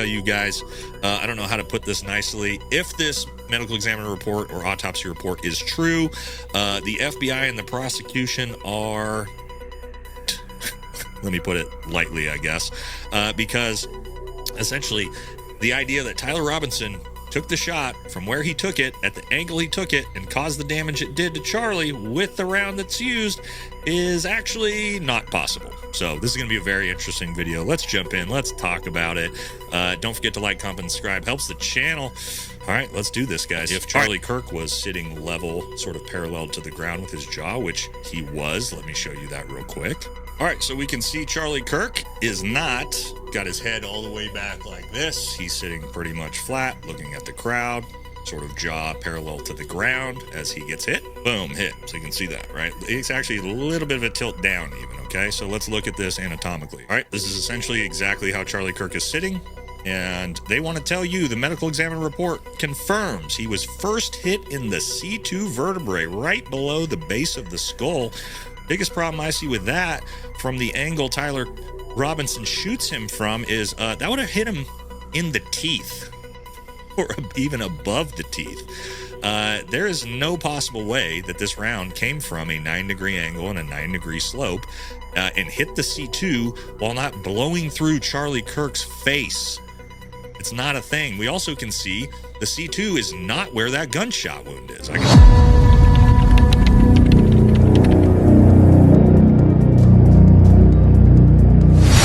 tell you guys, I don't know how to put this nicely. If this medical examiner report or autopsy report is true, the FBI and the prosecution are, let me put it lightly, I guess, because essentially the idea that Tyler Robinson took the shot from where he took it, at the angle he took it, and caused the damage it did to Charlie with the round that's used is actually not possible. So this is going to be a very interesting video. Let's jump in. Let's talk about it. Don't forget to like, comment, and subscribe. Helps the channel. All right, let's do this, guys. If Charlie Kirk was sitting level, sort of parallel to the ground with his jaw, which he was, let me show you that real quick. All right, so we can see Charlie Kirk is not, got his head all the way back like this. He's sitting pretty much flat, looking at the crowd, sort of jaw parallel to the ground as he gets hit. Boom, hit. So you can see that, right? It's actually a little bit of a tilt down even, okay? So let's look at this anatomically. All right, this is essentially exactly how Charlie Kirk is sitting. And they want to tell you the medical examiner report confirms he was first hit in the C2 vertebrae right below the base of the skull. Biggest problem I see with that from the angle Tyler Robinson shoots him from is that would have hit him in the teeth or even above the teeth. There is no possible way that this round came from a 9-degree angle and a 9-degree slope and hit the C2 while not blowing through Charlie Kirk's face. It's not a thing. We also can see the C2 is not where that gunshot wound is.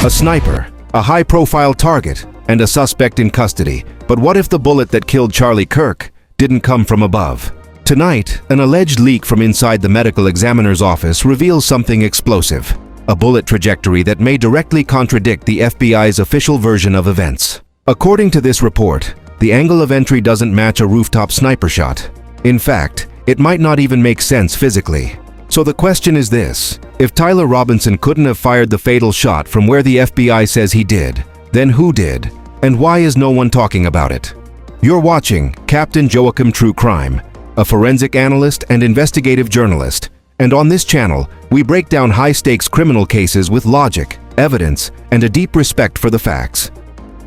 A sniper, a high-profile target, and a suspect in custody. But what if the bullet that killed Charlie Kirk didn't come from above? Tonight, an alleged leak from inside the medical examiner's office reveals something explosive, a bullet trajectory that may directly contradict the FBI's official version of events. According to this report, the angle of entry doesn't match a rooftop sniper shot. In fact, it might not even make sense physically. So the question is this: if Tyler Robinson couldn't have fired the fatal shot from where the FBI says he did, then who did? And why is no one talking about it? You're watching Captain Joachim True Crime, a forensic analyst and investigative journalist. And on this channel, we break down high-stakes criminal cases with logic, evidence, and a deep respect for the facts.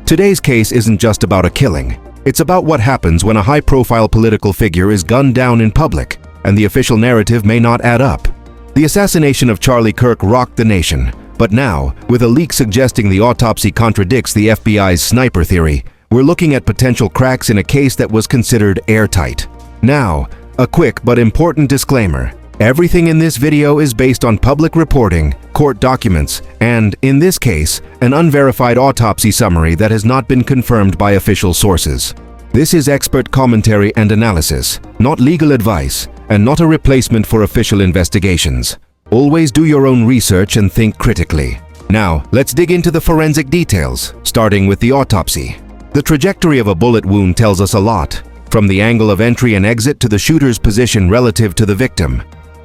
Today's case isn't just about a killing. It's about what happens when a high-profile political figure is gunned down in public, and the official narrative may not add up. The assassination of Charlie Kirk rocked the nation, but now, with a leak suggesting the autopsy contradicts the FBI's sniper theory, we're looking at potential cracks in a case that was considered airtight. Now, a quick but important disclaimer. Everything in this video is based on public reporting, court documents, and, in this case, an unverified autopsy summary that has not been confirmed by official sources. This is expert commentary and analysis, not legal advice, and not a replacement for official investigations. Always do your own research and think critically. Now, let's dig into the forensic details, starting with the autopsy. The trajectory of a bullet wound tells us a lot, from the angle of entry and exit to the shooter's position relative to the victim.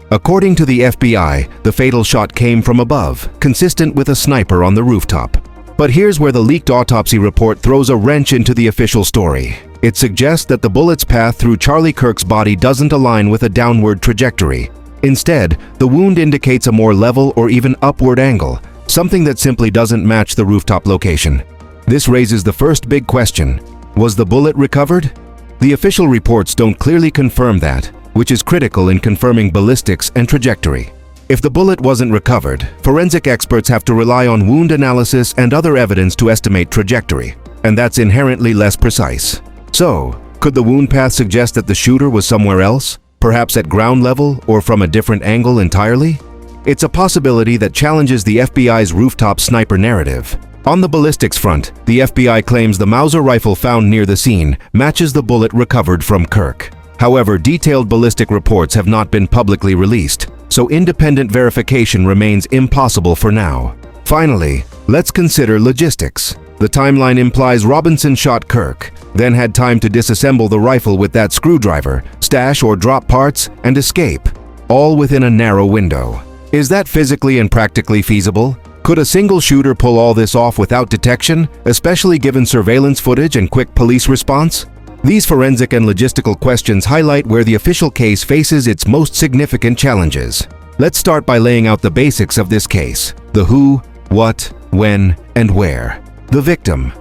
According to the FBI, the fatal shot came from above, consistent with a sniper on the rooftop. But here's where the leaked autopsy report throws a wrench into the official story. It suggests that the bullet's path through Charlie Kirk's body doesn't align with a downward trajectory. Instead, the wound indicates a more level or even upward angle, something that simply doesn't match the rooftop location. This raises the first big question: was the bullet recovered? The official reports don't clearly confirm that, which is critical in confirming ballistics and trajectory. If the bullet wasn't recovered, forensic experts have to rely on wound analysis and other evidence to estimate trajectory, and that's inherently less precise. So, could the wound path suggest that the shooter was somewhere else, perhaps at ground level or from a different angle entirely? It's a possibility that challenges the FBI's rooftop sniper narrative. On the ballistics front, the FBI claims the Mauser rifle found near the scene matches the bullet recovered from Kirk. However, detailed ballistic reports have not been publicly released, so independent verification remains impossible for now. Finally, let's consider logistics. The timeline implies Robinson shot Kirk, then had time to disassemble the rifle with that screwdriver, stash or drop parts, and escape, all within a narrow window. Is that physically and practically feasible? Could a single shooter pull all this off without detection, especially given surveillance footage and quick police response? These forensic and logistical questions highlight where the official case faces its most significant challenges. Let's start by laying out the basics of this case: the who, what, when, and where. The victim.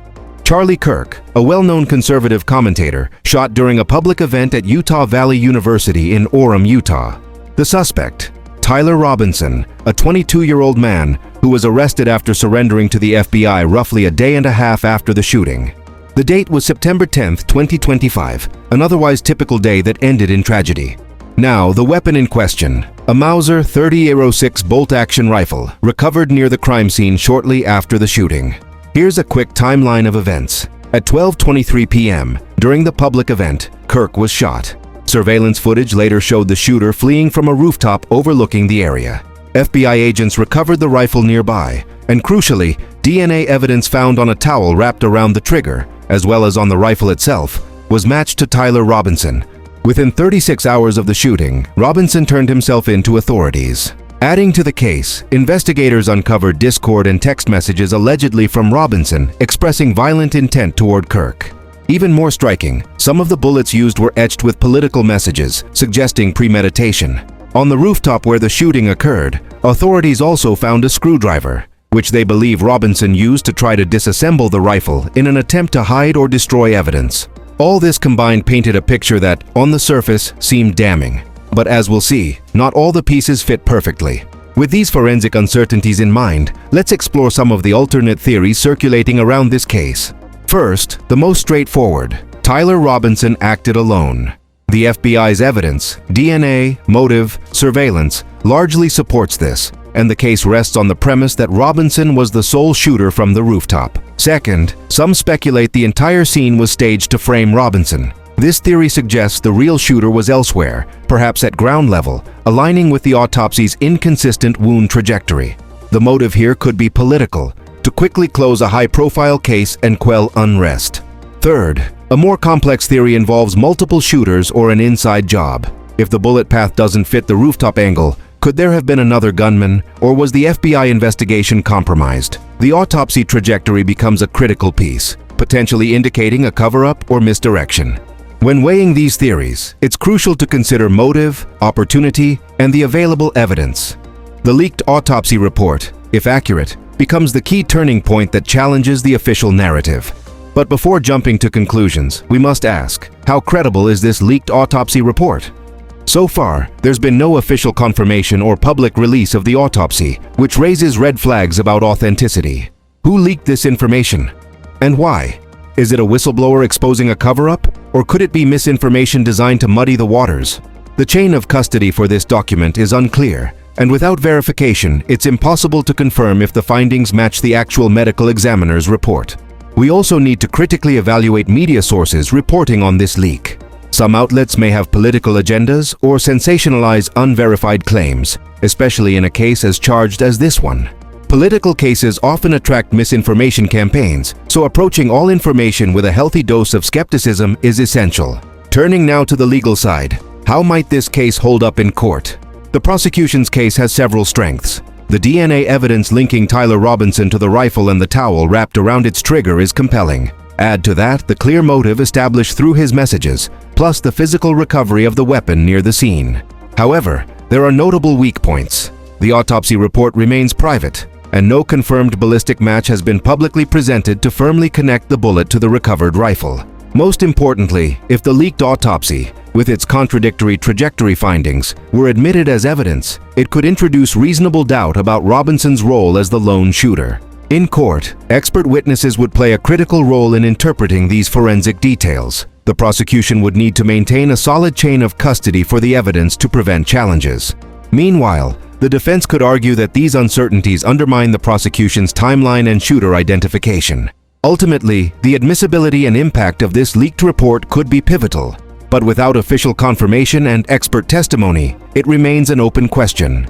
Charlie Kirk, a well-known conservative commentator, shot during a public event at Utah Valley University in Orem, Utah. The suspect, Tyler Robinson, a 22-year-old man who was arrested after surrendering to the FBI roughly a day and a half after the shooting. The date was September 10, 2025, an otherwise typical day that ended in tragedy. Now, the weapon in question, a Mauser 30-06 bolt-action rifle, recovered near the crime scene shortly after the shooting. Here's a quick timeline of events. At 12:23 p.m., during the public event, Kirk was shot. Surveillance footage later showed the shooter fleeing from a rooftop overlooking the area. FBI agents recovered the rifle nearby, and crucially, DNA evidence found on a towel wrapped around the trigger, as well as on the rifle itself, was matched to Tyler Robinson. Within 36 hours of the shooting, Robinson turned himself in to authorities. Adding to the case, investigators uncovered Discord and text messages allegedly from Robinson expressing violent intent toward Kirk. Even more striking, some of the bullets used were etched with political messages, suggesting premeditation. On the rooftop where the shooting occurred, authorities also found a screwdriver, which they believe Robinson used to try to disassemble the rifle in an attempt to hide or destroy evidence. All this combined painted a picture that, on the surface, seemed damning. But as we'll see, not all the pieces fit perfectly. With these forensic uncertainties in mind, let's explore some of the alternate theories circulating around this case. First, the most straightforward, Tyler Robinson acted alone. The FBI's evidence, DNA, motive, surveillance, largely supports this, and the case rests on the premise that Robinson was the sole shooter from the rooftop. Second, some speculate the entire scene was staged to frame Robinson. This theory suggests the real shooter was elsewhere, perhaps at ground level, aligning with the autopsy's inconsistent wound trajectory. The motive here could be political, to quickly close a high-profile case and quell unrest. Third, a more complex theory involves multiple shooters or an inside job. If the bullet path doesn't fit the rooftop angle, could there have been another gunman, or was the FBI investigation compromised? The autopsy trajectory becomes a critical piece, potentially indicating a cover-up or misdirection. When weighing these theories, it's crucial to consider motive, opportunity, and the available evidence. The leaked autopsy report, if accurate, becomes the key turning point that challenges the official narrative. But before jumping to conclusions, we must ask, how credible is this leaked autopsy report? So far, there's been no official confirmation or public release of the autopsy, which raises red flags about authenticity. Who leaked this information? And why? Is it a whistleblower exposing a cover-up? Or could it be misinformation designed to muddy the waters? The chain of custody for this document is unclear, and without verification, it's impossible to confirm if the findings match the actual medical examiner's report. We also need to critically evaluate media sources reporting on this leak. Some outlets may have political agendas or sensationalize unverified claims, especially in a case as charged as this one. Political cases often attract misinformation campaigns, so approaching all information with a healthy dose of skepticism is essential. Turning now to the legal side, how might this case hold up in court? The prosecution's case has several strengths. The DNA evidence linking Tyler Robinson to the rifle and the towel wrapped around its trigger is compelling. Add to that the clear motive established through his messages, plus the physical recovery of the weapon near the scene. However, there are notable weak points. The autopsy report remains private, and no confirmed ballistic match has been publicly presented to firmly connect the bullet to the recovered rifle. Most importantly, if the leaked autopsy, with its contradictory trajectory findings, were admitted as evidence, it could introduce reasonable doubt about Robinson's role as the lone shooter. In court, expert witnesses would play a critical role in interpreting these forensic details. The prosecution would need to maintain a solid chain of custody for the evidence to prevent challenges. Meanwhile, the defense could argue that these uncertainties undermine the prosecution's timeline and shooter identification. Ultimately, the admissibility and impact of this leaked report could be pivotal, but without official confirmation and expert testimony, it remains an open question.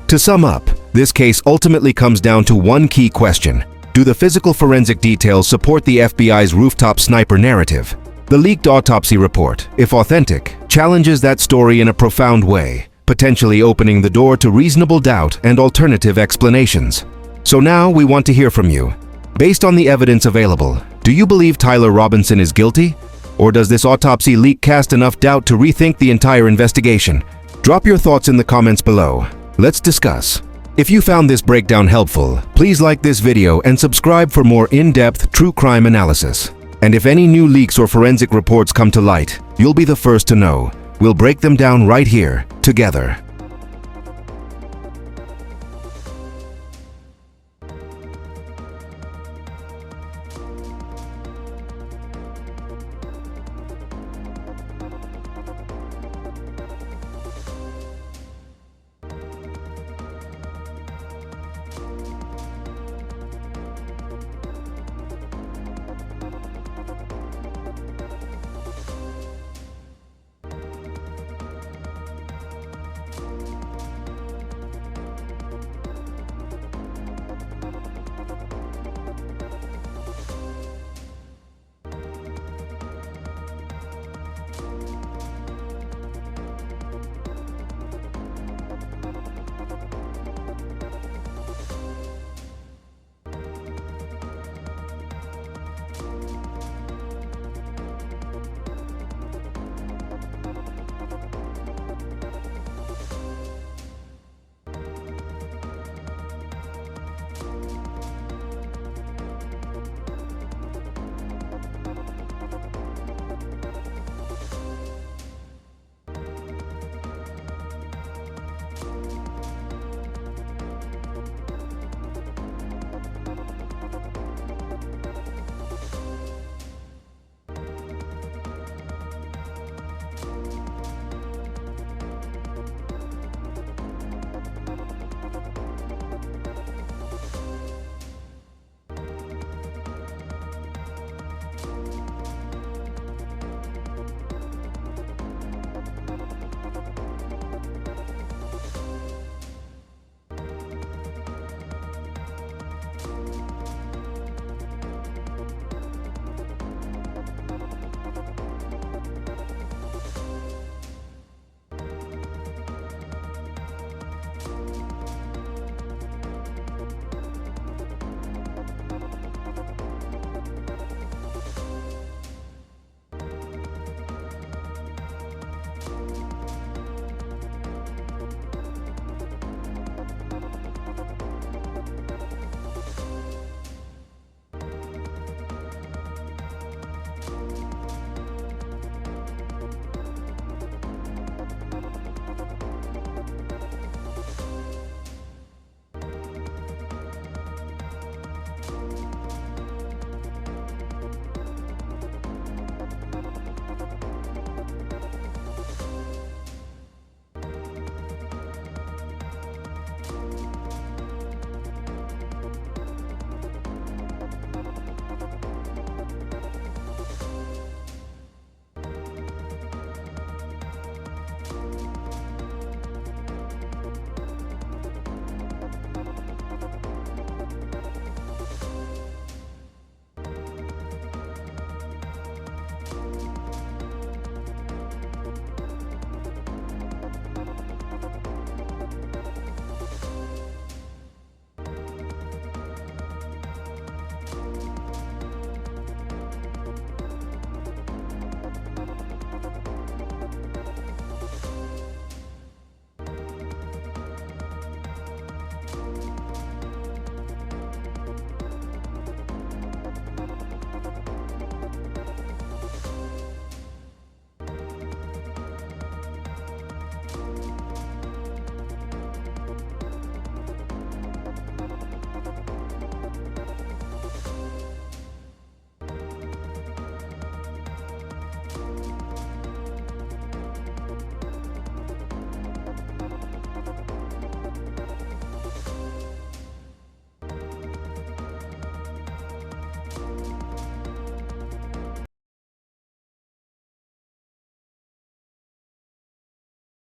To sum up, this case ultimately comes down to one key question. Do the physical forensic details support the FBI's rooftop sniper narrative? The leaked autopsy report, if authentic, challenges that story in a profound way, potentially opening the door to reasonable doubt and alternative explanations. So now we want to hear from you. Based on the evidence available, do you believe Tyler Robinson is guilty? Or does this autopsy leak cast enough doubt to rethink the entire investigation? Drop your thoughts in the comments below. Let's discuss. If you found this breakdown helpful, please like this video and subscribe for more in-depth true crime analysis. And if any new leaks or forensic reports come to light, you'll be the first to know. We'll break them down right here, together.